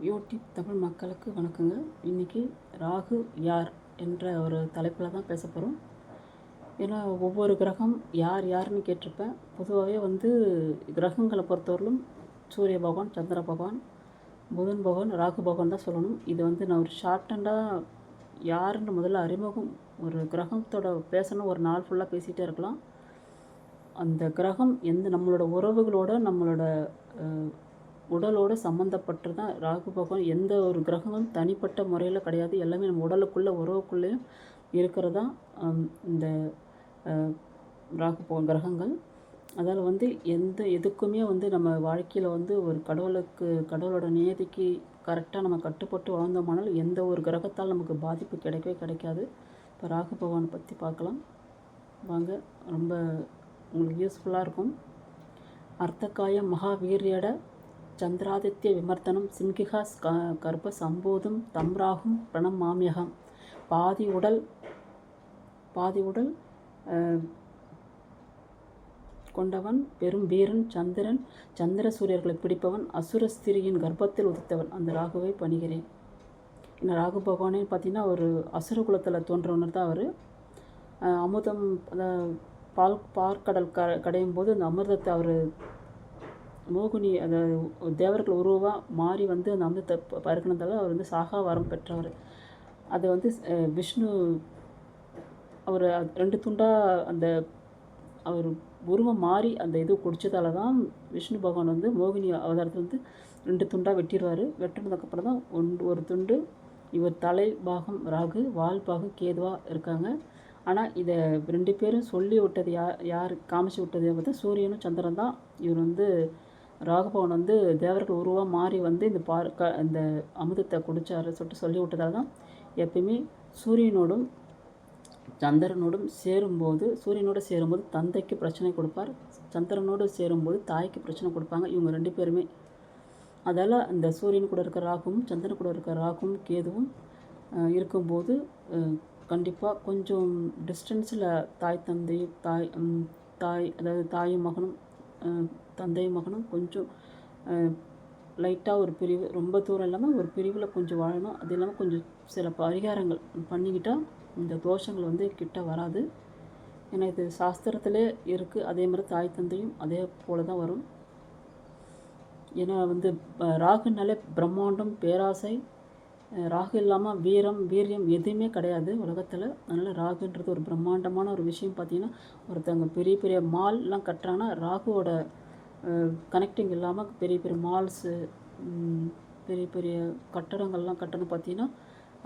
YouTube Tamil மக்களுக்கு வணக்கங்க. இன்றைக்கி ராகு யார் என்ற ஒரு தலைப்பில் தான் பேச போகிறோம். ஏன்னா ஒவ்வொரு கிரகம் யார் யாருன்னு கேட்டிருப்பேன். பொதுவாகவே கிரகங்களை பொறுத்தவரையிலும் சூரிய பகவான், சந்திர பகவான், புதன் பகவான், ராகு பகவான் தான் சொல்லணும். இது நான் ஒரு ஷார்ட்டண்டாக யாருன்னு முதல்ல அறிமுகம். ஒரு கிரகத்தோட பேசணும், ஒரு நாள் ஃபுல்லாக பேசிகிட்டே இருக்கலாம். அந்த கிரகம் நம்மளோட உறவுகளோட, நம்மளோட உடலோடு சம்மந்தப்பட்டு தான் ராகு பகவான். எந்த ஒரு கிரகங்களும் தனிப்பட்ட முறையில் கிடையாது. எல்லாமே நம்ம உடலுக்குள்ளே, உறவுக்குள்ளேயும் இருக்கிறதா இந்த ராகு பகவான் கிரகங்கள். அதால் எதுக்குமே நம்ம வாழ்க்கையில் ஒரு கடவுளோட நியதிக்கு கரெக்டாக நம்ம கட்டுப்பட்டு வாழ்ந்தோமானால் எந்த ஒரு கிரகத்தால் நமக்கு பாதிப்பு கிடைக்கவே கிடைக்காது. இப்போ ராகு பகவானை பற்றி பார்க்கலாம் வாங்க. ரொம்ப உங்களுக்கு யூஸ்ஃபுல்லாக இருக்கும். அர்த்தகாய மகாவீரியட சந்திராதித்ய விமர்த்தனம் சிம்கிகா கர்ப்ப சம்போதும் தம்ராகும் பிரணமாமியகம். பாதி உடல் கொண்டவன், பெரும் வீரன், சந்திர சூரியர்களை பிடிப்பவன், அசுரஸ்திரியின் கர்ப்பத்தில் உதித்தவன். அந்த ராகுவை பணிகிறேன். இந்த ராகு பகவானே பார்த்திங்கன்னா ஒரு அசுர குலத்தில் தோன்றவனர் தான் அவர். அமுதம் பார்க்கடல் கடையும் போது அந்த அமிர்தத்தை அவர் மோகினி, அந்த தேவர்கள் உருவாக மாறி அந்த அமிர்தத்தை பருக்கினதால் அவர் சாகா வரம் பெற்றவர். அது விஷ்ணு அவர் 2 துண்டாக அந்த அவர் உருவம் மாறி அந்த இது குடித்ததால தான் விஷ்ணு பகவான் மோகினி அவதாரத்தில் 2 துண்டாக வெட்டிடுவார். வெட்டினதுக்கப்புறம் தான் ஒரு துண்டு இவர் தலை பாகம் ராகு, வால் பாகம் கேதுவாக இருக்காங்க. ஆனால் இதை 2 பேரும் சொல்லி விட்டது யார் காமிச்சு விட்டது பார்த்தா சூரியனும் சந்திரன் தான். இவர் ராகுபவன் தேவர்கள் உருவாக மாறி இந்த அமுதத்தை குடித்தாரு சொல்லிட்டு சொல்லி விட்டதால் தான் எப்பயுமே சூரியனோடும் சந்திரனோடும் சேரும்போது தந்தைக்கு பிரச்சனை கொடுப்பார், சந்திரனோடு சேரும்போது தாய்க்கு பிரச்சனை கொடுப்பாங்க. இவங்க 2 பேருமே. அதால் அந்த சூரியன் கூட இருக்கிற ராகுவும் சந்திரன் கூட இருக்கிற ராகுவும் கேதுவும் இருக்கும்போது கண்டிப்பாக கொஞ்சம் டிஸ்டன்ஸில் அதாவது தாயும் மகனும் தந்தையும் மகனும் கொஞ்சம் லைட்டாக ஒரு பிரிவு, ரொம்ப தூரம் இல்லாமல் ஒரு பிரிவில் கொஞ்சம் வாழணும். அது இல்லாமல் கொஞ்சம் சில பரிகாரங்கள் பண்ணிக்கிட்டால் இந்த தோஷங்கள் கிட்ட வராது. ஏன்னா இது சாஸ்திரத்திலே இருக்குது. அதே மாதிரி தாய் தந்தையும் அதே போல் தான் வரும். ஏன்னா ராகுனாலே பிரம்மாண்டம், பேராசை. ராகு இல்லாமல் வீரியம் எதுவுமே கிடையாது உலகத்தில். அதனால் ராகுன்றது ஒரு பிரம்மாண்டமான ஒரு விஷயம். பார்த்திங்கன்னா ஒருத்தவங்க பெரிய பெரிய மால்லாம் கட்டுறாங்கன்னா ராகுவோட கனெக்டிங் இல்லாமல் பெரிய பெரிய மால்ஸு, பெரிய பெரிய கட்டடங்கள்லாம் கட்டணும். பார்த்திங்கன்னா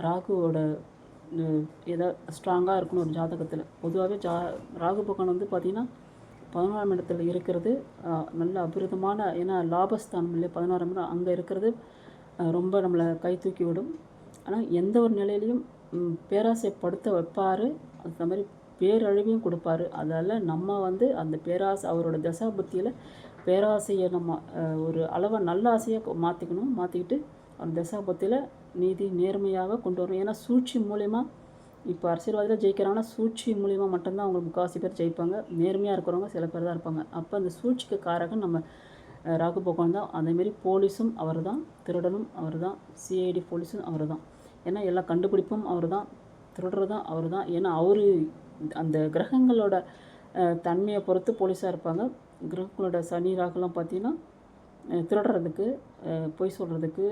ராகுவோட ஸ்ட்ராங்காக இருக்கணும் ஒரு ஜாதகத்தில். பொதுவாகவே ராகு பகவான் பார்த்திங்கன்னா 11ஆம் இடத்துல இருக்கிறது நல்ல அபிரிதமான. ஏன்னா லாபஸ்தானம் இல்லை 11ஆம் இடம், அங்கே இருக்கிறது ரொம்ப நம்மளை கை தூக்கி விடும். ஆனால் எந்த ஒரு நிலையிலையும் பேராசைப்படுத்த வைப்பார். அந்த மாதிரி பேரழிவையும் கொடுப்பார். அதால் நம்ம அந்த பேராசை, அவரோட தசா புத்தியில் பேராசையை நம்ம ஒரு அளவை நல்ல ஆசையாக மாற்றிக்கிட்டு அந்த தசா புத்தியில் நீதி நேர்மையாக கொண்டு வரணும். ஏன்னா சூழ்ச்சி மூலயமா இப்போ அரசியல்வாதியில் ஜெயிக்கிறாங்கன்னா சூழ்ச்சி மூலயமா மட்டும்தான் அவங்க 3/4 பேர் ஜெயிப்பாங்க. நேர்மையாக இருக்கிறவங்க சில பேர் தான் இருப்பாங்க. அப்போ அந்த சூழ்ச்சிக்கு காரகம் நம்ம ராகு பகவான் தான். அதேமாரி போலீஸும் அவர் தான், திருடனும் அவர் தான், சிஐடி போலீஸும் அவர் தான். ஏன்னா எல்லா கண்டுபிடிப்பும் அவர் தான், திருடுறதும் அவர் தான். ஏன்னா அவர் அந்த கிரகங்களோட தன்மையை பொறுத்து போலீஸாக இருப்பாங்க. கிரகங்களோட சனி ராகுலாம் பார்த்திங்கன்னா திருடுறதுக்கு, பொய் சொல்கிறதுக்கு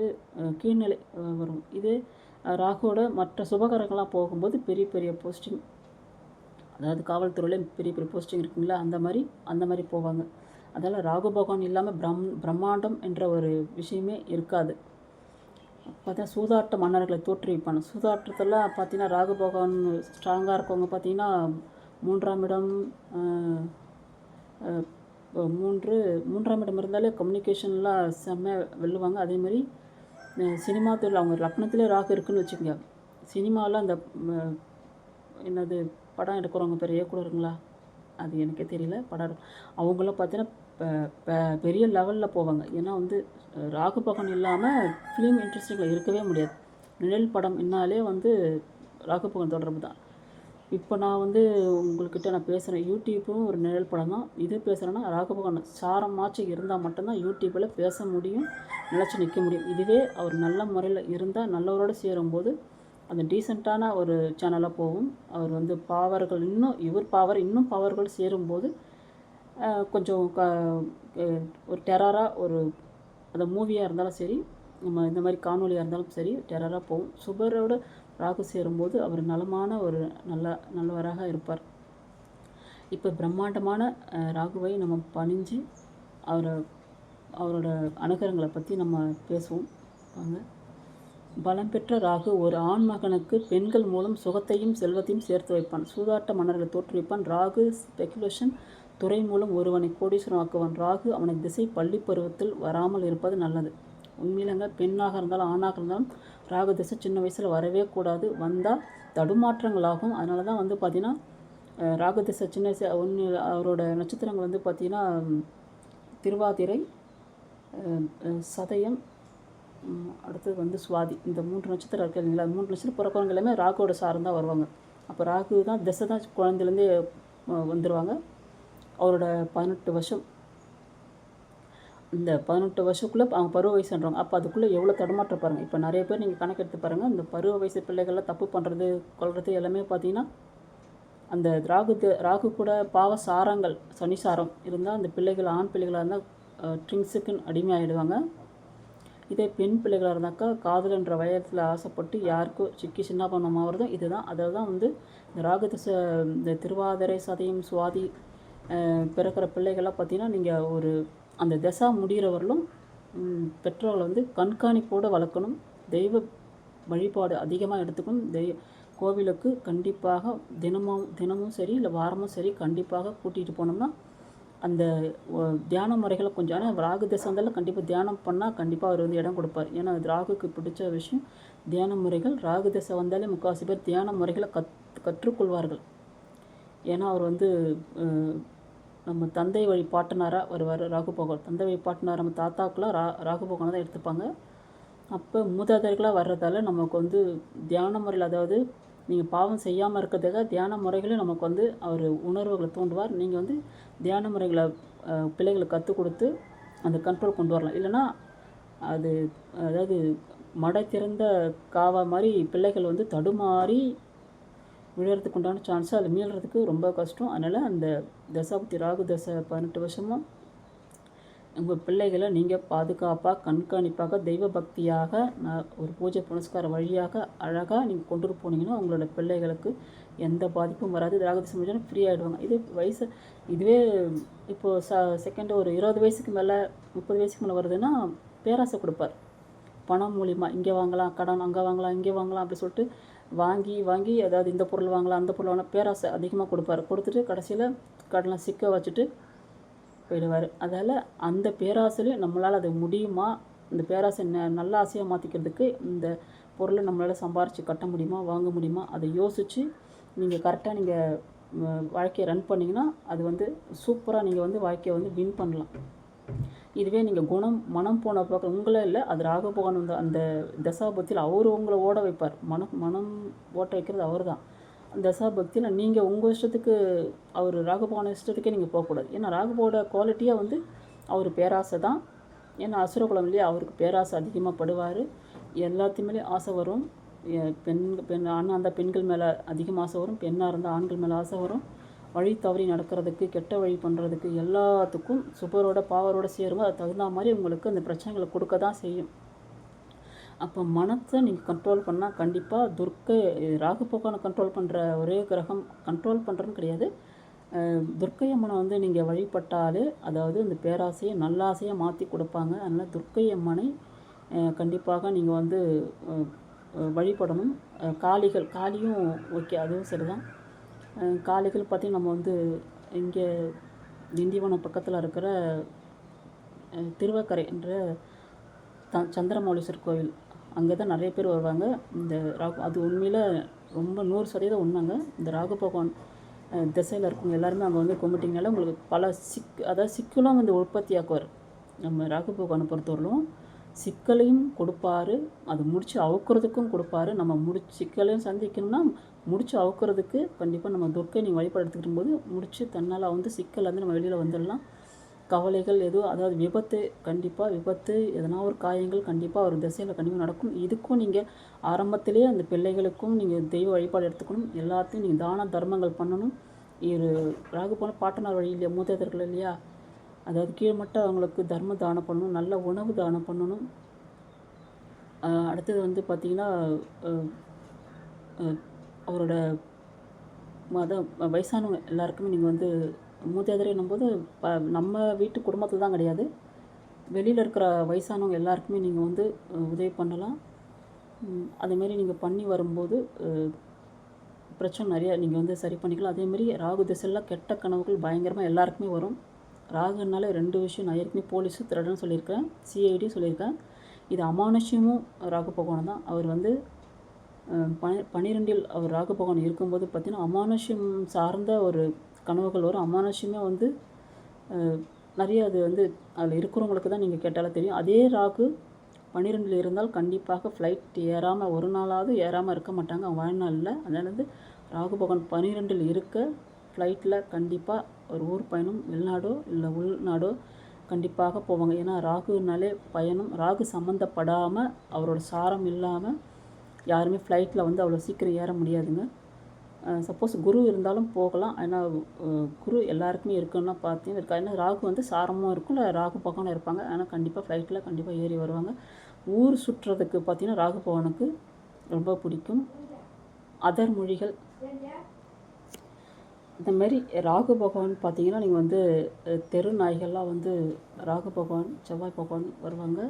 கீழ்நிலை வரும். இது ராகுவோட மற்ற சுபகரங்கள்லாம் போகும்போது பெரிய பெரிய போஸ்டிங், அதாவது காவல்துறையில் பெரிய பெரிய போஸ்டிங் இருக்குங்களா, அந்த மாதிரி போவாங்க. அதனால் ராகு பகவான் இல்லாமல் பிரம்மாண்டம் என்ற ஒரு விஷயமே இருக்காது. பார்த்தா சூதாட்ட மன்னர்களை தோற்றுவிப்பாங்க. சூதாட்டத்தெல்லாம் பார்த்திங்கன்னா ராகு பகவான் ஸ்ட்ராங்காக இருக்கவங்க பார்த்திங்கன்னா 3ஆம் இடம், 3ஆம் இடம் இருந்தாலே கம்யூனிகேஷன்லாம் செம்மையாக வெல்லுவாங்க. அதேமாதிரி சினிமா தொழில், அவங்க லக்னத்திலே ராகு இருக்குதுன்னு வச்சுக்கோங்க. சினிமாவில் அந்த என்னது படம் எடுக்கிறவங்க பேர் இயக்குனருங்களா, அது எனக்கே தெரியல. படம் அவங்களாம் பார்த்தீங்கன்னா பெரிய லெவலில் போவாங்க. ஏன்னா ராகு பகவான் இல்லாமல் ஃபிலிம் இண்டஸ்ட்ரியில் இருக்கவே முடியாது. நிழல் படம் என்னாலே ராகு பகவான் தொடர்பு தான். இப்போ நான் வந்து உங்கள்கிட்ட நான் பேசுகிறேன், யூடியூப்பும் ஒரு நிழல் படம் தான். இது பேசுகிறேன்னா ராகு பகவான் சாரமாச்சும் இருந்தால் மட்டும்தான் யூடியூப்பில் பேச முடியும், நிலச்சி நிற்க முடியும். இதுவே அவர் நல்ல முறையில் இருந்தால், நல்லவரோடு சேரும்போது அந்த டீசெண்டான ஒரு சேனலாக போகும். அவர் வந்து பாவர்கள் இன்னும் பாவர்கள் சேரும்போது கொஞ்சம் ஒரு டெரராக அந்த மூவியாக இருந்தாலும் சரி, நம்ம இந்த மாதிரி காணொலியாக இருந்தாலும் சரி டெரராக போகும். சுபரோட ராகு சேரும்போது அவர் நலமான ஒரு நல்லவராக இருப்பார். இப்போ பிரம்மாண்டமான ராகுவை நம்ம பணிஞ்சு அவரோட அனுகிரகங்களை பற்றி நம்ம பேசுவோம் வாங்க. பலம் பெற்ற ராகு ஒரு ஆண் மகனுக்கு பெண்கள் மூலம் சுகத்தையும் செல்வத்தையும் சேர்த்து வைப்பான். சூதாட்ட மன்னர்களை தோற்றுவிப்பான். ராகு ஸ்பெகுலேஷன் துறை மூலம் ஒருவனை கோடீஸ்வரன் ஆக்குவான். ராகு அவனை திசை பள்ளி பருவத்தில் வராமல் இருப்பது நல்லது. உண்மையிலங்க பெண்ணாக இருந்தாலும் ஆணாக இருந்தாலும் ராகு திசை சின்ன வயசில் வரவே கூடாது. வந்தால் தடுமாற்றங்கள் ஆகும். அதனால தான் வந்து பார்த்திங்கன்னா ராகு திசை சின்ன வயசு அவரோட நட்சத்திரங்கள் வந்து பார்த்திங்கன்னா திருவாதிரை, சதயம், அடுத்தது வந்து சுவாதி. இந்த 3 நட்சத்திரம் இருக்குது இல்லைங்களா? 3 நட்சத்திரம் பிறக்கிறவங்க எல்லாமே ராகுவோட சாரம் தான் வருவாங்க. அப்போ ராகு தான் திசை தான் குழந்தைலேருந்தே வந்துடுவாங்க. அவரோட 18 வருஷம், இந்த 18 வருஷத்துக்குள்ளே அவங்க பருவ வயசுன்றாங்க. அப்போ அதுக்குள்ளே எவ்வளோ தடுமாற்றம் பாருங்கள். இப்போ நிறைய பேர் நீங்கள் கணக்கெடுத்து பாருங்கள், இந்த பருவ வயசு பிள்ளைகள்லாம் தப்பு பண்ணுறது கொள்வது எல்லாமே பார்த்தீங்கன்னா அந்த ராகு கூட பாவ சாரங்கள் சனிசாரம் இருந்தால் அந்த பிள்ளைகள் ஆண் பிள்ளைகளாக இருந்தால் ட்ரிங்க்ஸுக்குன்னு அடிமையாகிடுவாங்க. இதே பெண் பிள்ளைகளாக இருந்தாக்கா காதல்ன்ற வயத்தில் ஆசைப்பட்டு யாருக்கும் சிக்கி சின்ன பண்ண வருதோ இதுதான். அதில் தான் வந்து இந்த ராகு திசை, இந்த திருவாதிரை, சதயம், சுவாதி பிறக்கிற பிள்ளைகள்லாம் பார்த்திங்கன்னா நீங்கள் அந்த திசா முடிகிறவர்களும் பெற்றோர்களை வந்து கண்காணிப்போடு வளர்க்கணும். தெய்வ வழிபாடு அதிகமாக எடுத்துக்கணும். கோவிலுக்கு கண்டிப்பாக தினமும் சரி இல்லை வாரமும் சரி கண்டிப்பாக கூட்டிகிட்டு போனோம்னா அந்த தியான முறைகளை கொஞ்சம், ஆனால் ராகு திசை வந்தாலும் கண்டிப்பாக தியானம் பண்ணால் கண்டிப்பாக அவர் வந்து இடம் கொடுப்பார். ஏன்னா ராகுக்கு பிடிச்ச விஷயம் தியான முறைகள். ராகு திசை வந்தாலே முக்கால்வாசி பேர் தியான முறைகளை கற்றுக்கொள்வார்கள். ஏன்னா அவர் வந்து நம்ம தந்தை வழி பாட்டனாராக வருவார் ராகு பகவான். தந்தை வழி பாட்டனார் நம்ம தாத்தாக்கெலாம் ராகு பகவானை தான் எடுத்துப்பாங்க. அப்போ மூதாதையர்களாக வர்றதால நமக்கு வந்து தியான முறையில், அதாவது நீங்கள் பாவம் செய்யாமல் இருக்கிறதுக்காக தியான முறைகளும் நமக்கு வந்து அவர் உணர்வுகளை தூண்டுவார். நீங்கள் வந்து தியான முறைகளை பிள்ளைகளுக்கு கற்றுக் கொடுத்து அந்த கண்ட்ரோல் கொண்டு வரலாம். இல்லைன்னா அதாவது மடை திறந்த காவா மாதிரி பிள்ளைகள் வந்து தடுமாறி விழுறதுக்கு உண்டான சான்ஸு, அதில் மீள்றதுக்கு ரொம்ப கஷ்டம். அதனால் அந்த தசாபதி ராகு தசை 18 வருஷமும் உங்கள் பிள்ளைகளை நீங்கள் பாதுகாப்பாக கண்காணிப்பாக தெய்வ பக்தியாக ஒரு பூஜை புனஸ்கார வழியாக அழகாக நீங்கள் கொண்டு போனீங்கன்னா உங்களோட பிள்ளைகளுக்கு எந்த பாதிப்பும் வராது. ராகதிசை முடிஞ்சாலும் ஃப்ரீ ஆகிடுவாங்க. இதுவே இப்போது செகண்டு ஒரு 20 வயசுக்கு மேலே 30 வயசுக்கு மேலே வருதுன்னா பேராசை கொடுப்பார். பணம் மூலிமா இங்கே வாங்கலாம், கடன் அங்கே வாங்கலாம், இங்கே வாங்கலாம் அப்படி சொல்லிட்டு வாங்கி அதாவது இந்த பொருள் வாங்கலாம் அந்த பொருள் வாங்கலாம் பேராசை அதிகமாக கொடுப்பார். கொடுத்துட்டு கடைசியில் கடனை சிக்க வச்சுட்டு போயிடுவார். அதால் அந்த பேராசையிலையும் நம்மளால் அது முடியுமா, இந்த பேராசை நல்ல ஆசையாக மாற்றிக்கிறதுக்கு இந்த பொருளை நம்மளால் சம்பாரித்து கட்ட முடியுமா, வாங்க முடியுமா, அதை யோசித்து நீங்கள் கரெக்டாக நீங்கள் வாழ்க்கையை ரன் பண்ணிங்கன்னா அது வந்து சூப்பராக நீங்கள் வந்து வாழ்க்கையை வந்து வின் பண்ணலாம். இதுவே நீங்கள் மனம் போன பக்கம் உங்களே இல்லை, அது ராகு பகவான் வந்து அந்த தசாபக்தியில் அவர் உங்களை ஓட வைப்பார். மனம் ஓட்ட வைக்கிறது அவர் தான். அந்த தசாபக்தியில் நீங்கள் உங்கள் இஷ்டத்துக்கு அவர் ராகு பகவான் இஷ்டத்துக்கே நீங்கள் போகக்கூடாது. ஏன்னா ராகுவோட குவாலிட்டியாக வந்து அவர் பேராசை தான். ஏன்னா அசுரகுலம் இல்லையா, அவருக்கு பேராசை அதிகமாக படுவார். எல்லாத்தையுமே ஆசை வரும். அந்த பெண்கள் மேலே அதிகமாக ஆசை வரும், பெண்ணாக இருந்தால் ஆண்கள் மேலே ஆசை வரும். வழி தவறி நடக்கிறதுக்கு, கெட்ட வழி பண்ணுறதுக்கு, எல்லாத்துக்கும் சுபரோட பாவரோடு சேரும்போது அது தகுந்த மாதிரி உங்களுக்கு அந்த பிரச்சனைகளை கொடுக்க தான் செய்யும். அப்போ மனத்தை நீங்கள் கண்ட்ரோல் பண்ணால் கண்டிப்பாக ராகு பகவானை கண்ட்ரோல் பண்ணுற ஒரே கிரகம், கண்ட்ரோல் பண்ணுறதுன்னு கிடையாது, துர்க்கை அம்மனை வந்து நீங்கள் வழிபட்டாலே அதாவது இந்த பேராசையை நல்லாசையாக மாற்றி கொடுப்பாங்க. அதனால் துர்க்கை அம்மனை கண்டிப்பாக நீங்கள் வந்து வழிபடணும். காளியும் ஓகே, அதுவும் சரிதான். காளிகள் பார்த்திங்கன்னா நம்ம வந்து இங்கே திண்டிவனம் பக்கத்தில் இருக்கிற திருவக்கரை என்ற சந்திரமௌலீஸ்வரர் கோவில், அங்கே தான் நிறைய பேர் வருவாங்க. இந்த அது உண்மையில் ரொம்ப 100% உண்மைங்க. இந்த ராகு பகவான் திசையில் இருக்கவங்க எல்லாருமே அங்கே வந்து கும்பிட்டிங்கனால உங்களுக்கு பல சிக்கலும் வந்து உற்பத்தியாக்குவார். நம்ம ராகு பகவானை பொறுத்தவரையிலும் சிக்கலையும் கொடுப்பாரு, அது முடித்து அவுக்கிறதுக்கும் கொடுப்பாரு. நம்ம சிக்கலையும் சந்திக்கணும்னா முடிச்சு அவுக்கிறதுக்கு கண்டிப்பாக நம்ம துர்க்கை நீங்கள் வழிபாடு எடுத்துக்கிட்டு போது முடிச்சு தன்னால் வந்து சிக்கல்லேருந்து நம்ம வெளியில் வந்துடலாம். கவலைகள் எதுவும், அதாவது விபத்து எதனா ஒரு காயங்கள் கண்டிப்பாக ஒரு திசையில் கண்டிப்பாக நடக்கும். இதுக்கும் நீங்கள் ஆரம்பத்திலேயே அந்த பிள்ளைகளுக்கும் நீங்கள் தெய்வ வழிபாடு எடுத்துக்கணும். எல்லாத்தையும் நீங்கள் தான தர்மங்கள் பண்ணணும். இது ராகு போன பாட்டனார் வழி இல்லையா, மூதாதையர்கள் இல்லையா, அதாவது கீழ்மட்ட அவங்களுக்கு தர்ம தானம் பண்ணணும், நல்ல உணவு தானம் பண்ணணும். அடுத்தது வந்து பார்த்திங்கன்னா அவரோட வயசானவங்க எல்லாருக்குமே நீங்கள் வந்து மூதாதையர் என்னும்போது நம்ம வீட்டு குடும்பத்தில் தான் கிடையாது, வெளியில் இருக்கிற வயசானவங்க எல்லாருக்குமே நீங்கள் வந்து உதவி பண்ணலாம். அதேமாரி நீங்கள் பண்ணி வரும்போது பிரச்சனை நிறையா நீங்கள் வந்து சரி பண்ணிக்கலாம். அதேமாரி ராகு திசையெல்லாம் கெட்ட கனவுகள் பயங்கரமாக எல்லாருக்குமே வரும். ராகுனால 2 விஷயம் நான் ஏற்கனவே போலீஸு திருடன்னு சொல்லியிருக்கேன், சிஐடி சொல்லியிருக்கேன். இது அமானுஷ்யமும் ராகு பகவான் தான். அவர் வந்து 12இல் அவர் ராகு பகவான் இருக்கும்போது பார்த்திங்கன்னா அமானுஷ்யம் சார்ந்த ஒரு கனவுகள் வரும். அமானுஷ்யமே வந்து நிறைய அது வந்து அதில் இருக்கிறவங்களுக்கு தான் நீங்கள் கேட்டாலும் தெரியும். அதே ராகு 12இல் இருந்தால் கண்டிப்பாக ஃப்ளைட் ஏறாமல் ஒரு நாளாவது ஏறாமல் இருக்க மாட்டாங்க அவங்க வாழ்நாளில். அதனால் வந்து ராகு பகவான் 12இல் இருக்க ஃப்ளைட்டில் கண்டிப்பாக ஒரு ஊர் பயணம், வெளிநாடோ இல்லை உள்நாடோ கண்டிப்பாக போவாங்க. ஏன்னா ராகுனாலே பயணம், ராகு சம்மந்தப்படாமல் அவரோட சாரம் இல்லாமல் யாருமே ஃப்ளைட்டில் வந்து அவ்வளோ சீக்கிரம் ஏற முடியாதுங்க. சப்போஸ் குரு இருந்தாலும் போகலாம். ஏன்னா குரு எல்லாருக்குமே இருக்குன்னா பார்த்தீங்கன்னா இருக்கா. ஏன்னா ராகு வந்து சாரமும் இருக்கும், இல்லை ராகு பகவானும் இருப்பாங்க. ஆனால் கண்டிப்பாக ஃப்ளைட்டில் கண்டிப்பாக ஏறி வருவாங்க. ஊர் சுற்றுறதுக்கு பார்த்திங்கன்னா ராகு பகவானுக்கு ரொம்ப பிடிக்கும். அதர் மொழிகள் இந்தமாரி ராகு பகவான் பார்த்திங்கன்னா நீங்கள் வந்து தெரு நாய்கள்லாம் வந்து ராகு பகவான் செவ்வாய் பகவான் வருவாங்க.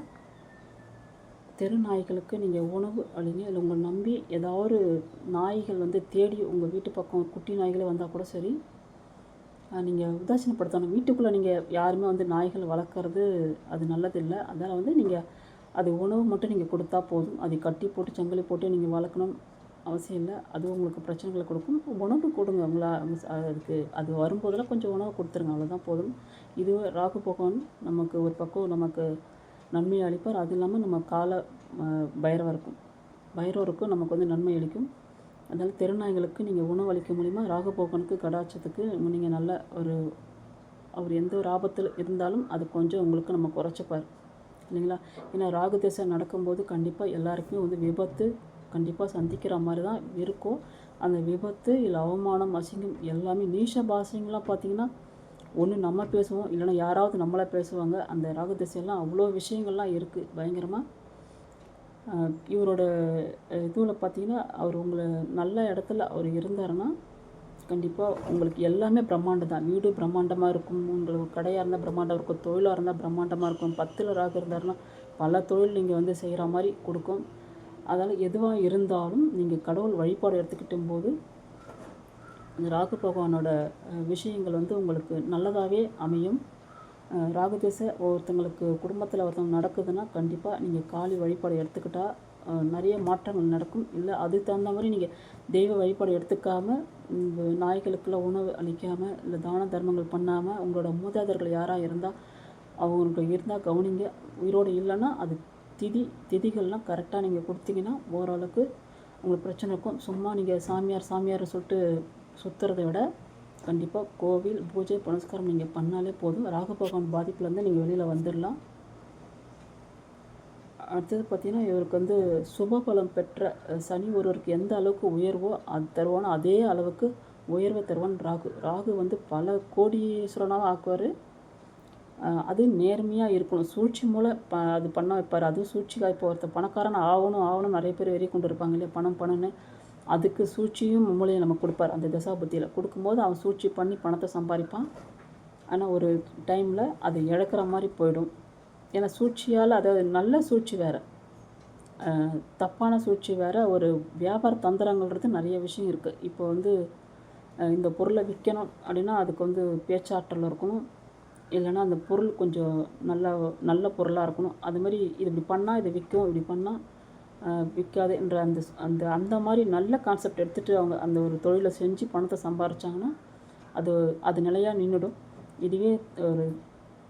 தெரு நாய்களுக்கு நீங்கள் உணவு அளிங்க. இல்லை உங்களை நம்பி ஏதாவது நாய்கள் வந்து தேடி உங்கள் வீட்டு பக்கம் குட்டி நாய்களே வந்தால் கூட சரி, நீங்கள் உதாசீனப்படுத்தணும். வீட்டுக்குள்ளே நீங்கள் யாருமே வந்து நாய்கள் வளர்க்குறது அது நல்லதில்லை. அதனால் வந்து நீங்கள் அது உணவு மட்டும் நீங்கள் கொடுத்தா போதும். அதை கட்டி போட்டு சங்கிலி போட்டு நீங்கள் வளர்க்கணும் அவசியம் இல்லை. அது உங்களுக்கு பிரச்சனைகளை கொடுக்கும். உணவு கொடுங்க. அதுக்கு அது வரும்போதெல்லாம் கொஞ்சம் உணவு கொடுத்துருங்க, அவ்வளோதான் போதும். இதுவே ராகு பகவான் நமக்கு ஒரு பக்கம் நமக்கு நன்மையை அளிப்பார். அது இல்லாமல் நம்ம கால பைரவருக்கும் நமக்கு வந்து நன்மை அளிக்கும். அதனால் தெருநாய்களுக்கு நீங்கள் உணவு அளிக்க மூலிமா ராகு பகவானுக்கு கடாட்சத்துக்கு நீங்கள் நல்ல ஒரு அவர் எந்த ஒரு ஆபத்தில் இருந்தாலும் அது கொஞ்சம் உங்களுக்கு நம்ம குறைச்சிப்பார் இல்லைங்களா. ஏன்னா ராகு திசை நடக்கும்போது கண்டிப்பாக எல்லாருக்குமே வந்து விபத்து கண்டிப்பாக சந்திக்கிற மாதிரி தான் இருக்கும். அந்த விபத்து இல்லை அவமானம் அசிங்கம் எல்லாமே நீஷ பாஷைங்களாம் பார்த்திங்கன்னா ஒன்று நம்ம பேசுவோம், இல்லைன்னா யாராவது நம்மளை பேசுவாங்க. அந்த ராகு திசையெல்லாம் அவ்வளோ விஷயங்கள்லாம் இருக்குது பயங்கரமாக. இவரோட இதுவில் பார்த்திங்கன்னா அவர் உங்களை நல்ல இடத்துல அவர் இருந்தாருன்னா கண்டிப்பாக உங்களுக்கு எல்லாமே பிரம்மாண்டம் தான். வீடு பிரம்மாண்டமாக இருக்கும், உங்களுக்கு கடையாக இருந்தால் பிரம்மாண்டம் இருக்கும், தொழிலாக இருந்தால் பிரம்மாண்டமாக இருக்கும். 10ல் ராகு இருந்தாருன்னா பல தொழில் நீங்கள் வந்து செய்கிற மாதிரி கொடுக்கும். அதனால் எதுவாக இருந்தாலும் நீங்கள் கடவுள் வழிபாடு எடுத்துக்கிட்டும் போது இந்த ராகு பகவானோட விஷயங்கள் வந்து உங்களுக்கு நல்லதாகவே அமையும். ராகு திசை ஒருத்தங்களுக்கு குடும்பத்தில் ஒருத்தவங்க நடக்குதுன்னா கண்டிப்பாக நீங்கள் காளி வழிபாடு எடுத்துக்கிட்டால் நிறைய மாற்றங்கள் நடக்கும். இல்லை அதுக்கு தகுந்த மாதிரி நீங்கள் தெய்வ வழிபாடு எடுத்துக்காமல் நாய்களுக்கெல்லாம் உணவு அளிக்காமல் இல்லை தான தர்மங்கள் பண்ணாமல் உங்களோட மூதாதையர்கள் யாராக இருந்தால் அவங்களுக்கு இருந்தால் கவனிங்க. உயிரோடு இல்லைன்னா அது திதிகள்லாம் கரெக்டாக நீங்கள் கொடுத்தீங்கன்னா ஓரளவுக்கு உங்களுக்கு பிரச்சனை இருக்கும். சும்மா நீங்கள் சாமியார் சொல்லிட்டு சுற்றுறதை விட கண்டிப்பாக கோவில் பூஜை புனஸ்காரம் நீங்கள் பண்ணாலே போதும். ராகு பகவான் பாதிப்புலேருந்து நீங்கள் வெளியில் வந்துடலாம். அடுத்தது பார்த்திங்கன்னா இவருக்கு வந்து சுபபலம் பெற்ற சனி ஒருவருக்கு எந்த அளவுக்கு உயர்வோ அது தருவானோ அதே அளவுக்கு உயர்வை தருவான் ராகு வந்து பல கோடீஸ்வரனாக ஆக்குவார். அது நேர்மையாக இருக்கணும். சூழ்ச்சி மூலம் அது பண்ண வைப்பார். அதுவும் சூழ்ச்சிக்காக இப்போ ஒருத்தர் பணக்காரன் ஆகணும் நிறைய பேர் வெறி கொண்டு இருப்பாங்க இல்லையா, பணம்னு. அதுக்கு சூழ்ச்சியும் மூலையை நம்ம கொடுப்பார். அந்த தசாபுத்தியில் கொடுக்கும்போது அவன் சூழ்ச்சி பண்ணி பணத்தை சம்பாதிப்பான். ஆனால் ஒரு டைமில் அது இழக்கிற மாதிரி போயிடும். ஏன்னா சூழ்ச்சியால், அதாவது நல்ல சூழ்ச்சி வேறு, தப்பான சூழ்ச்சி வேறு. ஒரு வியாபார தந்திரங்கள்ன்றது நிறைய விஷயம் இருக்குது. இப்போ வந்து இந்த பொருளை விற்கணும் அப்படின்னா அதுக்கு வந்து பேச்சாற்றல் இருக்கணும், இல்லைன்னா அந்த பொருள் கொஞ்சம் நல்ல பொருளாக இருக்கணும். அதுமாதிரி இது இப்படி பண்ணால் இது விற்கும், இப்படி பண்ணால் விற்காது என்ற அந்த மாதிரி நல்ல கான்செப்ட் எடுத்துகிட்டு அவங்க அந்த ஒரு தொழிலை செஞ்சு பணத்தை சம்பாதிச்சாங்கன்னா அது நிலையாக நின்றுடும். இதுவே ஒரு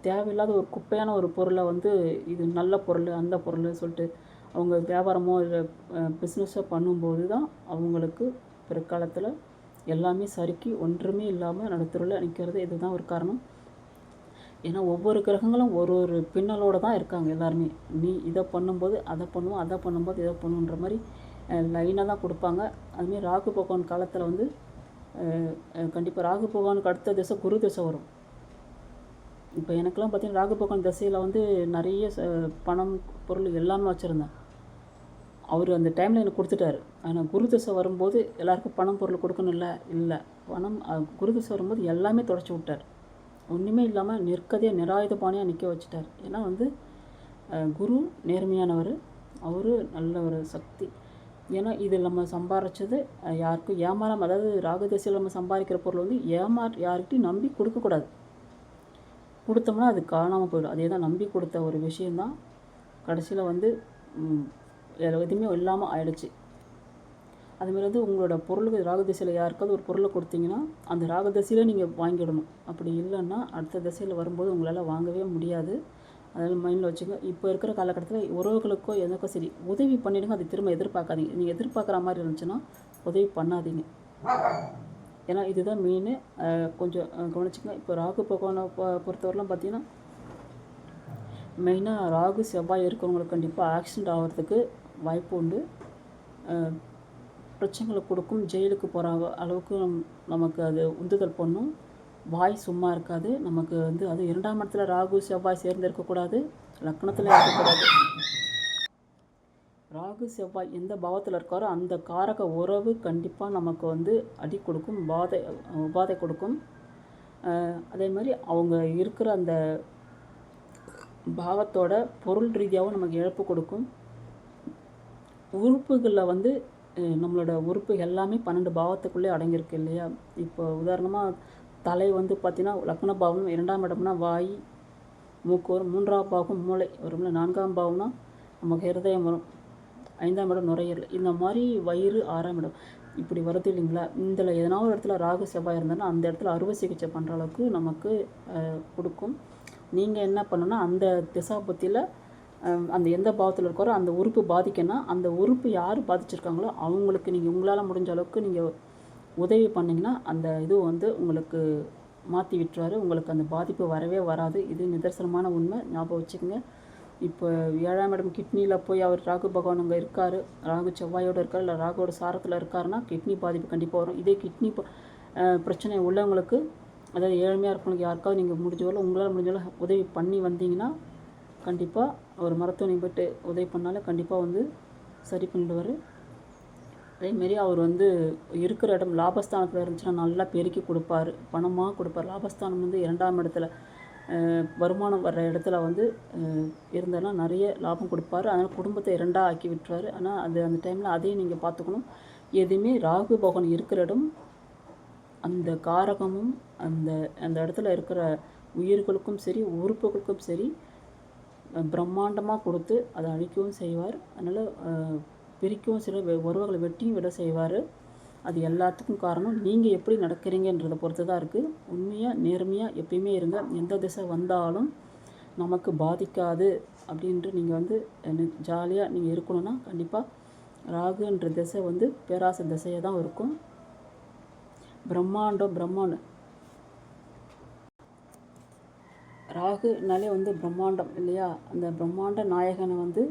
தேவையில்லாத ஒரு குப்பையான ஒரு பொருளை வந்து இது நல்ல பொருள் அந்த பொருள் சொல்லிட்டு அவங்க வியாபாரமோ இல்லை பிஸ்னஸோ பண்ணும்போது தான் அவங்களுக்கு பிற்காலத்தில் எல்லாமே சறுக்கி ஒன்றுமே இல்லாமல் நடுத்தருவில் நிற்கிறது. இதுதான் ஒரு காரணம். ஏன்னா ஒவ்வொரு கிரகங்களும் ஒரு ஒரு பின்னலோடு தான் இருக்காங்க எல்லாருமே. நீ இதை பண்ணும்போது அதை பண்ணுவோம், அதை பண்ணும்போது இதை பண்ணுன்ற மாதிரி லைனாக தான் கொடுப்பாங்க. அதுமாரி ராகு பகவான் காலத்தில் வந்து கண்டிப்பாக ராகு பகவானுக்கு அடுத்த திசை குரு திசை வரும். இப்போ எனக்கெல்லாம் பார்த்தீங்கன்னா ராகு பகவான் திசையில் வந்து நிறைய பணம் பொருள் எல்லாமே வச்சுருந்தேன். அவர் அந்த டைமில் எனக்கு கொடுத்துட்டாரு. ஆனால் குரு திசை வரும்போது எல்லாருக்கும் பணம் பொருள் கொடுக்கணும்ல, இல்லை பணம் குரு திசை வரும்போது எல்லாமே தொடச்சி விட்டார். ஒன்றுமே இல்லாமல் நிற்கதையாக நிராயுதபாணியாக நிற்க வச்சுட்டார். ஏன்னா வந்து குரு நேர்மையானவர், அவர் நல்ல ஒரு சக்தி. ஏன்னா இது நம்ம சம்பாரிச்சது யாருக்கும் ஏமாறாமல், அதாவது ராகு திசையில் நம்ம சம்பாதிக்கிற பொருள் வந்து யார்கிட்டையும் நம்பி கொடுக்கக்கூடாது. கொடுத்தோம்னா அது காணாமல் போயிடும். அதே தான் நம்பி கொடுத்த ஒரு விஷயந்தான் கடைசியில் வந்து எதுவுமே இல்லாமல் ஆயிடுச்சு. அதுமாரி வந்து உங்களோட பொருளுக்கு ராகு திசையில் யாருக்காவது ஒரு பொருளை கொடுத்தீங்கன்னா அந்த ராகு திசையில் நீங்கள் வாங்கிடணும். அப்படி இல்லைன்னா அடுத்த திசையில் வரும்போது உங்களால் வாங்கவே முடியாது. அதனால் மைண்டில் வச்சுங்க. இப்போ இருக்கிற காலகட்டத்தில் உறவுகளுக்கோ எதுக்கோ சரி உதவி பண்ணிவிடுங்க. அதை திரும்ப எதிர்பார்க்காதீங்க. நீங்கள் எதிர்பார்க்குற மாதிரி இருந்துச்சுன்னா உதவி பண்ணாதீங்க. ஏன்னா இதுதான் மெயின். கொஞ்சம் கவனிச்சுங்க. இப்போ ராகு பகவானை பொறுத்தவரைலாம் பார்த்தீங்கன்னா மெயினாக ராகு செவ்வாய் இருக்கிறவங்களுக்கு கண்டிப்பாக ஆக்சிடெண்ட் ஆகிறதுக்கு வாய்ப்பு உண்டு. பிரச்சனைகளை கொடுக்கும். ஜெயிலுக்கு போகிற அளவுக்கு நமக்கு அது உந்துதல் பண்ணும். வாய் சும்மா இருக்காது. நமக்கு வந்து அது 2ஆம் இடத்துல ராகு செவ்வாய் சேர்ந்து இருக்கக்கூடாது, லக்னத்தில் இருக்கக்கூடாது. ராகு செவ்வாய் எந்த பாவத்தில் இருக்காரோ அந்த காரக உறவு கண்டிப்பாக நமக்கு வந்து அடி கொடுக்கும், உபாதை கொடுக்கும். அதே மாதிரி அவங்க இருக்கிற அந்த பாவத்தோட பொருள் ரீதியாகவும் நமக்கு இழப்பு கொடுக்கும். உறுப்புகளில் வந்து நம்மளோட உறுப்பு எல்லாமே 12 பாவத்துக்குள்ளே அடங்கியிருக்கு இல்லையா? இப்போ உதாரணமாக தலை வந்து பார்த்திங்கன்னா லக்ன பாவம், 2ஆம் இடம்னா வாய் மூக்கு வரும், 3ஆம் பாவம் மூளை வரும்ல, 4ஆம் பாவம்னா நமக்கு ஹிருதயம் வரும், 5ஆம் இடம் நுரையீரல், இந்த மாதிரி வயிறு 6ஆம் இடம் இப்படி வருது இல்லைங்களா? இதில் எதனா ஒரு இடத்துல ராகு செவ்வாய் இருந்ததுன்னா அந்த இடத்துல அறுவை சிகிச்சை பண்ணுற அளவுக்கு நமக்கு கொடுக்கும். நீங்கள் என்ன பண்ணணும்னா அந்த திசாபத்தியில் அந்த எந்த பாவத்தில் இருக்காரோ அந்த உறுப்பு பாதிக்கன்னா அந்த உறுப்பு யார் பாதிச்சிருக்காங்களோ அவங்களுக்கு நீங்கள் உங்களால் முடிஞ்ச அளவுக்கு நீங்கள் உதவி பண்ணிங்கன்னா அந்த இது வந்து உங்களுக்கு மாற்றி விட்டுருவார். உங்களுக்கு அந்த பாதிப்பு வரவே வராது. இது நிதர்சனமான உண்மை, ஞாபகம் வச்சுக்கோங்க. இப்போ 7ஆம் இடம் கிட்னியில் போய் அவர் ராகு பகவான் அங்கே இருக்கார், ராகு செவ்வாயோடு இருக்கார், இல்லை ராகுவோட சாரத்தில் இருக்காருன்னா கிட்னி பாதிப்பு கண்டிப்பாக வரும். இதே கிட்னி பிரச்சனை உள்ளவங்களுக்கு, அதாவது ஏழ்மையாக இருக்கவங்களுக்கு யாருக்காவது நீங்கள் முடிஞ்சவரை உங்களால் முடிஞ்சவரை உதவி பண்ணி வந்தீங்கன்னா கண்டிப்பாக ஒரு மருத்துவனை போய்ட்டு உதவி பண்ணாலும் கண்டிப்பாக வந்து சரி பண்ணிடுவார். அதேமாரி அவர் வந்து இருக்கிற இடம் லாபஸ்தானத்தில் இருந்துச்சுன்னா நல்லா பெருக்கி கொடுப்பார், பணமாக கொடுப்பார். லாபஸ்தானம் வந்து 2ஆம் இடத்துல வருமானம் வர்ற இடத்துல வந்து இருந்தேன்னா நிறைய லாபம் கொடுப்பார். அதனால் குடும்பத்தை 2ஆக ஆக்கி விட்டுருவார். ஆனால் அந்த டைமில் அதையும் நீங்கள் பார்த்துக்கணும். எதுவுமே ராகு பகவான் இருக்கிற இடம் அந்த காரகமும் அந்த இடத்துல இருக்கிற உயிர்களுக்கும் சரி உறுப்புகளுக்கும் சரி பிரம்மாண்டமாக கொடுத்து அதை அழிக்கவும் செய்வார். அதனால் பிரிக்கவும் சில உறவுகளை வெட்டியும் விட செய்வார். அது எல்லாத்துக்கும் காரணம் நீங்கள் எப்படி நடக்கிறீங்கன்றதை பொறுத்து தான் இருக்குது. உண்மையாக நேர்மையாக எப்பயுமே இருங்க. எந்த திசை வந்தாலும் நமக்கு பாதிக்காது அப்படின்ட்டு நீங்கள் வந்து ஜாலியாக நீங்கள் இருக்கணும்னா கண்டிப்பாக ராகுன்ற திசை வந்து பேராசை திசையாக தான் இருக்கும். பிரம்மாண்டம் ராகுனாலே வந்து பிரம்மாண்டம் இல்லையா? அந்த பிரம்மாண்ட நாயகனை வந்து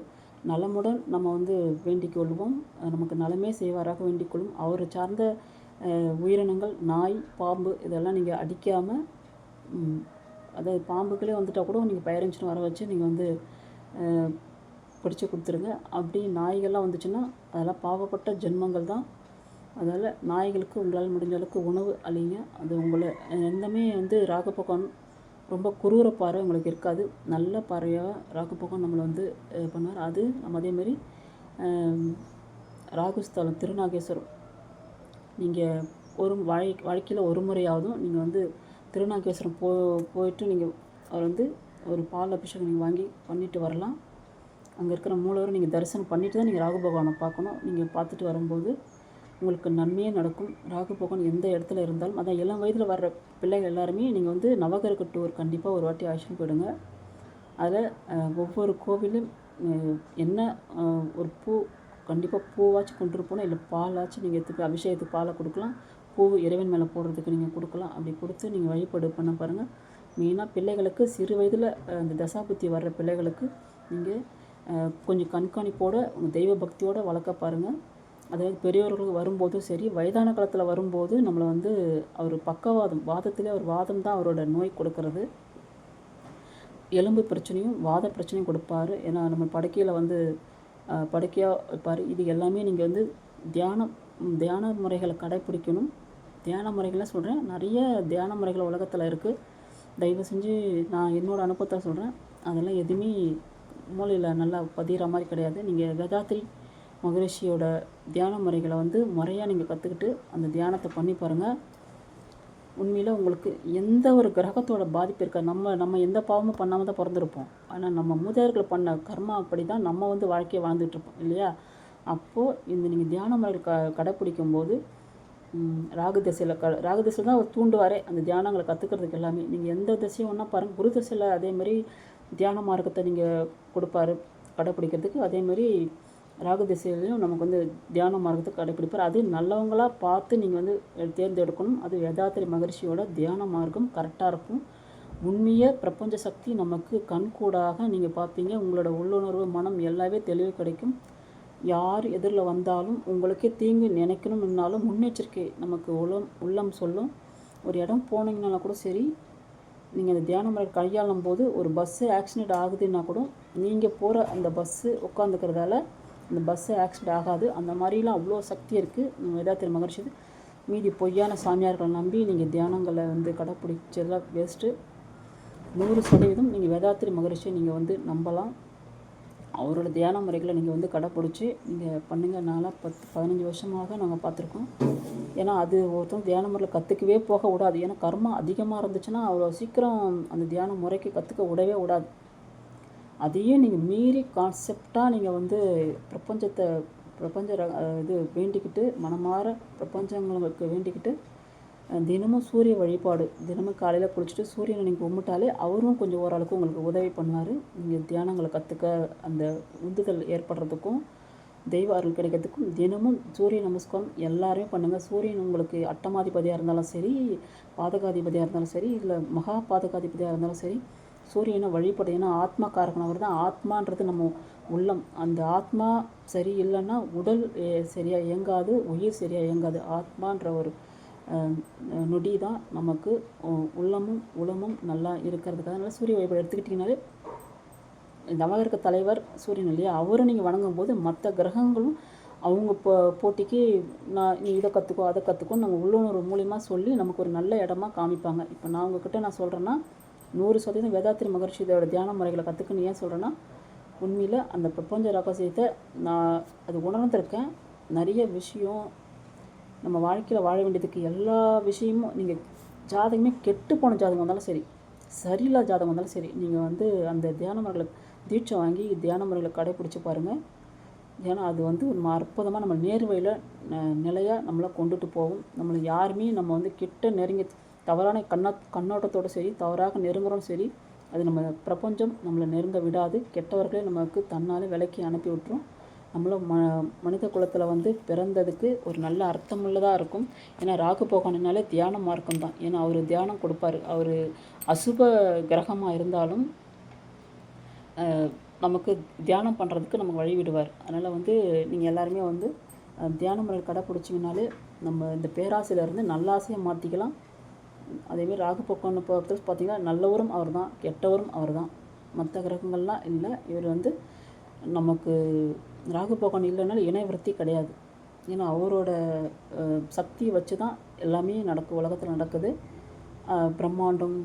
நலமுடன் நம்ம வந்து வேண்டிக் கொள்வோம். நமக்கு நலமே செய்வாராக வேண்டிக் கொள்ளும். அவர் சார்ந்த உயிரினங்கள் நாய் பாம்பு இதெல்லாம் நீங்கள் அடிக்காமல், அதாவது பாம்புகளே வந்துட்டால் கூட நீங்கள் பயிரஞ்சுன்னு வர வச்சு நீங்கள் வந்து பிடிச்சி கொடுத்துருங்க. அப்படி நாய்கள்லாம் வந்துச்சுன்னா அதெல்லாம் பாவப்பட்ட ஜென்மங்கள் தான். அதனால் நாய்களுக்கு உங்களால் முடிஞ்ச அளவுக்கு உணவு அளிங்க. அது உங்களை எந்தமே வந்து ராகு பகவான் ரொம்ப குரூர பார்வை உங்களுக்கு இருக்காது. நல்ல பார்வையாக ராகு பகவான் நம்மளை வந்து பண்ணுவார். அது நம்ம அதேமாரி ராகுஸ்தலம் திருநாகேஸ்வரம் நீங்கள் ஒரு வாழ்க்கையில் ஒரு முறையாவதும் நீங்கள் வந்து திருநாகேஸ்வரம் போயிட்டு நீங்கள் அவர் வந்து ஒரு பால் அபிஷேகம் நீங்கள் வாங்கி பண்ணிட்டு வரலாம். அங்கே இருக்கிற மூலவரை நீங்கள் தரிசனம் பண்ணிவிட்டு தான் நீங்கள் ராகு பகவானை பார்க்கணும். நீங்கள் பார்த்துட்டு வரும்போது உங்களுக்கு நன்மையே நடக்கும். ராகு பகவான் எந்த இடத்துல இருந்தாலும், அதான் இளம் வயதில் வர்ற பிள்ளைகள் எல்லாருமே நீங்கள் வந்து நவகிரக டூர் கண்டிப்பாக ஒரு வாட்டி அழைச்சிட்டு போயிடுங்க. அதில் ஒவ்வொரு கோவிலும் என்ன ஒரு பூ கண்டிப்பாக பூவாச்சும் கொண்டு போகணும், இல்லை பாலாச்சும் நீங்கள் எடுத்து போய் அபிஷேகத்துக்கு பாலை கொடுக்கலாம், பூ இறைவன் மேலே போடுறதுக்கு நீங்கள் கொடுக்கலாம். அப்படி கொடுத்து நீங்கள் வழிபாடு பண்ண பாருங்கள். மெயினாக பிள்ளைகளுக்கு சிறு வயதில் அந்த தசாபுத்தி வர்ற பிள்ளைகளுக்கு நீங்கள் கொஞ்சம் கண்காணிப்போடு உங்கள் தெய்வ பக்தியோடு வளர்க்க பாருங்கள். அதாவது பெரியவர்களுக்கு வரும்போதும் சரி, வயதான காலத்தில் வரும்போது நம்மளை வந்து அவர் பக்கவாதம், வாதத்திலே அவர் வாதம் தான் அவரோட நோய் கொடுக்கறது. எலும்பு பிரச்சனையும் வாத பிரச்சனையும் கொடுப்பார். ஏன்னா நம்ம படுக்கையில் வந்து படுக்கையாக வைப்பார். இது எல்லாமே நீங்கள் வந்து தியான முறைகளை கடைப்பிடிக்கணும். தியான முறைகள்லாம் சொல்கிறேன், நிறைய தியான முறைகள் உலகத்தில் இருக்குது. தயவு செஞ்சு நான் என்னோடய அனுபவத்தை சொல்கிறேன். அதெல்லாம் எதுவுமே மூளையில் நல்லா பதிகிற மாதிரி கிடையாது. நீங்கள் வேதாத்ரி மகரிஷியோட தியான முறைகளை வந்து முறையாக நீங்கள் கற்றுக்கிட்டு அந்த தியானத்தை பண்ணி பாருங்கள். உண்மையில் உங்களுக்கு எந்த ஒரு கிரகத்தோட பாதிப்பு இருக்காது. நம்ம எந்த பாவமும் பண்ணாமல் தான் பிறந்திருப்போம். ஆனால் நம்ம மூதாதையர்கள் பண்ண கர்மா அப்படி தான் நம்ம வந்து வாழ்க்கையை வாழ்ந்துட்டுருப்போம் இல்லையா? அப்போது இந்த நீங்கள் தியான முறைகள் கடைப்பிடிக்கும் போது ராகு திசையில் தான் அவர் தூண்டுவாரே அந்த தியானங்களை கற்றுக்கிறதுக்கு எல்லாமே. நீங்கள் எந்த திசையும் ஒன்றா பாருங்கள். குரு திசையில் அதேமாரி தியான மார்க்கத்தை நீங்கள் கொடுப்பாரு கடைப்பிடிக்கிறதுக்கு. அதேமாரி ராகு திசையிலையும் நமக்கு வந்து தியான மார்க்கத்தை கடைப்பிடிப்பார். அது நல்லவங்களாக பார்த்து நீங்கள் வந்து தேர்ந்தெடுக்கணும். அது வேதாத்ரி மகரிஷியோட தியான மார்க்கம் கரெக்டாக இருக்கும். உண்மைய பிரபஞ்ச சக்தி நமக்கு கண்கூடாக நீங்கள் பார்ப்பீங்க. உங்களோட உள்ளுணர்வு மனம் எல்லாமே தெளிவு கிடைக்கும். யார் எதிரில் வந்தாலும் உங்களுக்கே தீங்கு நினைக்கணும்னாலும் முன்னெச்சரிக்கை நமக்கு உள்ளம் சொல்லும். ஒரு இடம் போனீங்கனாலும் கூட சரி, நீங்கள் அந்த தியான முறை கையாளும் போது ஒரு பஸ்ஸு ஆக்சிடெண்ட் ஆகுதுன்னா கூட நீங்கள் போகிற அந்த பஸ்ஸு உட்காந்துக்கிறதால அந்த பஸ்ஸு ஆக்சிடெண்ட் ஆகாது. அந்த மாதிரிலாம் அவ்வளோ சக்தி இருக்குது வேதாத்ரி மகரிஷி. மீதி பொய்யான சாமியார்களை நம்பி நீங்கள் தியானங்களை வந்து கடைப்பிடிச்சதெல்லாம் வேஸ்ட்டு. 100% நீங்கள் வேதாத்ரி மகரிஷியை நீங்கள் வந்து நம்பலாம். அவரோட தியான முறைகளை நீங்கள் வந்து கடைப்பிடிச்சி நீங்கள் பண்ணுங்கள். நாளாக 10-15 வருஷமாக நாங்கள் பார்த்துருக்கோம். ஏன்னா அது ஒருத்தரும் தியான முறையில் கற்றுக்கவே போக விடாது. ஏன்னா கர்மா அதிகமாக இருந்துச்சுன்னா அவ்வளோ சீக்கிரம் அந்த தியான முறைக்கு கற்றுக்க விடவே விடாது. அதையும் நீங்கள் மீறி கான்செப்டாக நீங்கள் வந்து பிரபஞ்ச இது வேண்டிக்கிட்டு மனமாற பிரபஞ்சங்களுக்கு வேண்டிக்கிட்டு தினமும் சூரிய வழிபாடு, தினமும் காலையில் குளிச்சுட்டு சூரியனை நீங்கள் கும்பிட்டாலே அவரும் கொஞ்சம் ஓரளவுக்கு உங்களுக்கு உதவி பண்ணுவார். நீங்கள் தியானங்களை கற்றுக்க அந்த உந்துதல் ஏற்படுறதுக்கும் தெய்வ அருள் கிடைக்கிறதுக்கும் தினமும் சூரிய நமஸ்காரம் எல்லாருமே பண்ணுங்கள். சூரியன் உங்களுக்கு அட்டமாதிபதியாக இருந்தாலும் சரி, பாதகாதிபதியாக இருந்தாலும் சரி, இல்லை மகா பாதகாதிபதியாக இருந்தாலும் சரி, சூரியனை வழிபடு. ஏன்னா ஆத்மா காரகனவர் தான். ஆத்மான்றது நம்ம உள்ளம். அந்த ஆத்மா சரி இல்லைன்னா உடல் சரியாக இயங்காது, உயிர் சரியாக இயங்காது. ஆத்மான்ற ஒரு நொடி தான் நமக்கு உள்ளமும் உளமும் நல்லா இருக்கிறதுக்காக. அதனால் சூரிய வழிபாடு எடுத்துக்கிட்டிங்கனாலே நவகிரக தலைவர் சூரியன் இல்லையா, அவரை நீங்கள் வணங்கும் போது மற்ற கிரகங்களும் அவங்க போட்டிக்கு நீ இதை கற்றுக்கோ அதை கற்றுக்கோ நம்ம உள்ளுணர்வு மூலிமா சொல்லி நமக்கு ஒரு நல்ல இடமா காமிப்பாங்க. இப்போ நான் உங்ககிட்ட நான் சொல்கிறேன்னா 100% வேதாத்ரி மகரிஷியோட தியான முறைகளை கற்றுக்குன்னு ஏன் சொல்கிறேன்னா, உண்மையில் அந்த பிரபஞ்ச ரகசியத்தை நான் அது உணர்ந்திருக்கேன். நிறைய விஷயம் நம்ம வாழ்க்கையில் வாழ வேண்டியதுக்கு எல்லா விஷயமும் நீங்கள் ஜாதகமே கெட்டு போன ஜாதகம் வந்தாலும் சரி, சரியில்லாத ஜாதகம் வந்தாலும் சரி, நீங்கள் வந்து அந்த தியான முறைகளை தீட்சை வாங்கி தியான முறைகளை கடைப்பிடிச்சி பாருங்கள். ஏன்னா அது வந்து ஒரு அற்புதமாக நம்ம நேர்வழியில் நிலையாக நம்மளை கொண்டுட்டு போகும். நம்மளை யாருமே நம்ம வந்து கிட்ட நெருங்கி தவறான கண்ணோட்டத்தோடு சரி, தவறாக நெருங்குறோம் சரி, அது நம்ம பிரபஞ்சம் நம்மளை நெருங்க விடாது. கெட்டவர்களே நமக்கு தன்னால் விலக்கி அனுப்பி விட்டுரும். நம்மளும் மனித குலத்தில் வந்து பிறந்ததுக்கு ஒரு நல்ல அர்த்தமுள்ளதாக இருக்கும். ஏன்னா ராகு போகணுன்னாலே தியான மார்க்கம் தான். ஏன்னா அவர் தியானம் கொடுப்பார். அவர் அசுப கிரகமாக இருந்தாலும் நமக்கு தியானம் பண்ணுறதுக்கு நமக்கு வழி விடுவார். அதனால் வந்து நீங்கள் எல்லாருமே வந்து தியான முறை கடைப்பிடிச்சிங்கனாலே நம்ம இந்த பேராசையிலேருந்து நல்லாசையாக மாற்றிக்கலாம். அதேமாதிரி ராகு பக்கம் பொறுத்த பார்த்திங்கன்னா நல்லவரும் அவர் தான், கெட்டவரும் அவர் தான். மற்ற கிரகங்கள்லாம் இல்லை. இவர் வந்து நமக்கு ராகு பகவான் இல்லைனாலும் இணைவிருத்தி கிடையாது. ஏன்னா அவரோட சக்தியை வச்சு தான் எல்லாமே உலகத்தில் நடக்குது. பிரம்மாண்டம்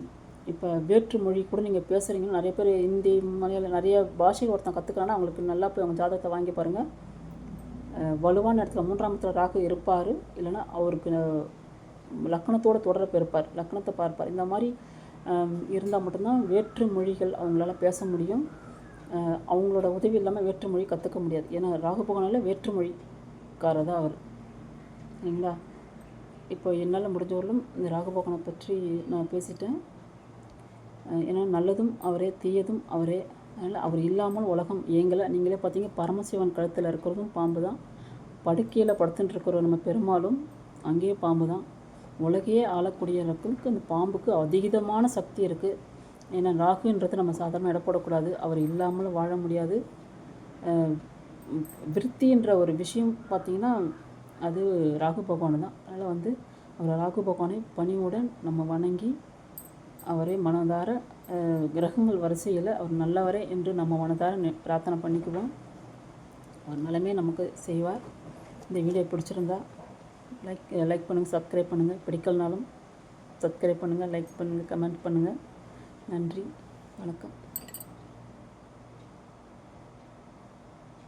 இப்போ வேற்று மொழி கூட நீங்கள் பேசுகிறீங்கன்னா நிறைய பேர் ஹிந்தி மலையாளம் நிறைய பாஷைகள் ஒருத்தன் கற்றுக்கிறாங்கன்னா அவங்களுக்கு நல்லா போய் அவங்க ஜாதகத்தை வாங்கி பாருங்கள். வலுவான இடத்துல 3ஆம் இடத்துல ராகு இருப்பார், இல்லைன்னா அவருக்கு லக்கணத்தோடு தொடர்பு இருப்பார், லக்கணத்தை பார்ப்பார். இந்த மாதிரி இருந்தால் மட்டும்தான் வேற்று மொழிகள் அவங்களால பேச முடியும். அவங்களோட உதவி இல்லாமல் வேற்று மொழி கற்றுக்க முடியாது. ஏன்னா ராகு பகவானால் வேற்றுமொழிக்காரர் தான் அவர், இல்லைங்களா? இப்போ என்னால் முடிஞ்சவர்களும் இந்த ராகு பகவானை பற்றி நான் பேசிட்டேன். ஏன்னா நல்லதும் அவரே, தீயதும் அவரே. அதனால் அவர் இல்லாமல் உலகம் இயங்கலை. நீங்களே பார்த்தீங்க, பரமசிவன் கழுத்தில் இருக்கிறதும் பாம்பு தான். படுக்கையில் படுத்துட்டு இருக்கிற நம்ம பெருமாளும் அங்கேயே பாம்பு தான். உலகையே ஆளக்கூடியவர்களுக்கு அந்த பாம்புக்கு அதீதமான சக்தி இருக்குது. ஏன்னா ராகுன்றது நம்ம சாதாரண இடப்படக்கூடாது. அவர் இல்லாமல் வாழ முடியாது. விருத்தின்ற ஒரு விஷயம் பார்த்திங்கன்னா அது ராகு பகவான் தான். அதனால் அவர் ராகு பகவானை பணிவுடன் நம்ம வணங்கி அவரை மனதார கிரகங்கள் வரிசையில் அவர் நல்லவரே என்று நம்ம மனதார பிரார்த்தனை பண்ணிக்குவோம். அவர் நலமே நமக்கு செய்வார். இந்த வீடியோ பிடிச்சிருந்தா லைக் பண்ணுங்கள், சப்ஸ்கிரைப் பண்ணுங்கள். பிடிக்கலனாலும் சப்ஸ்கிரைப் பண்ணுங்கள், லைக் பண்ணுங்கள், கமெண்ட் பண்ணுங்கள். நன்றி, வணக்கம்.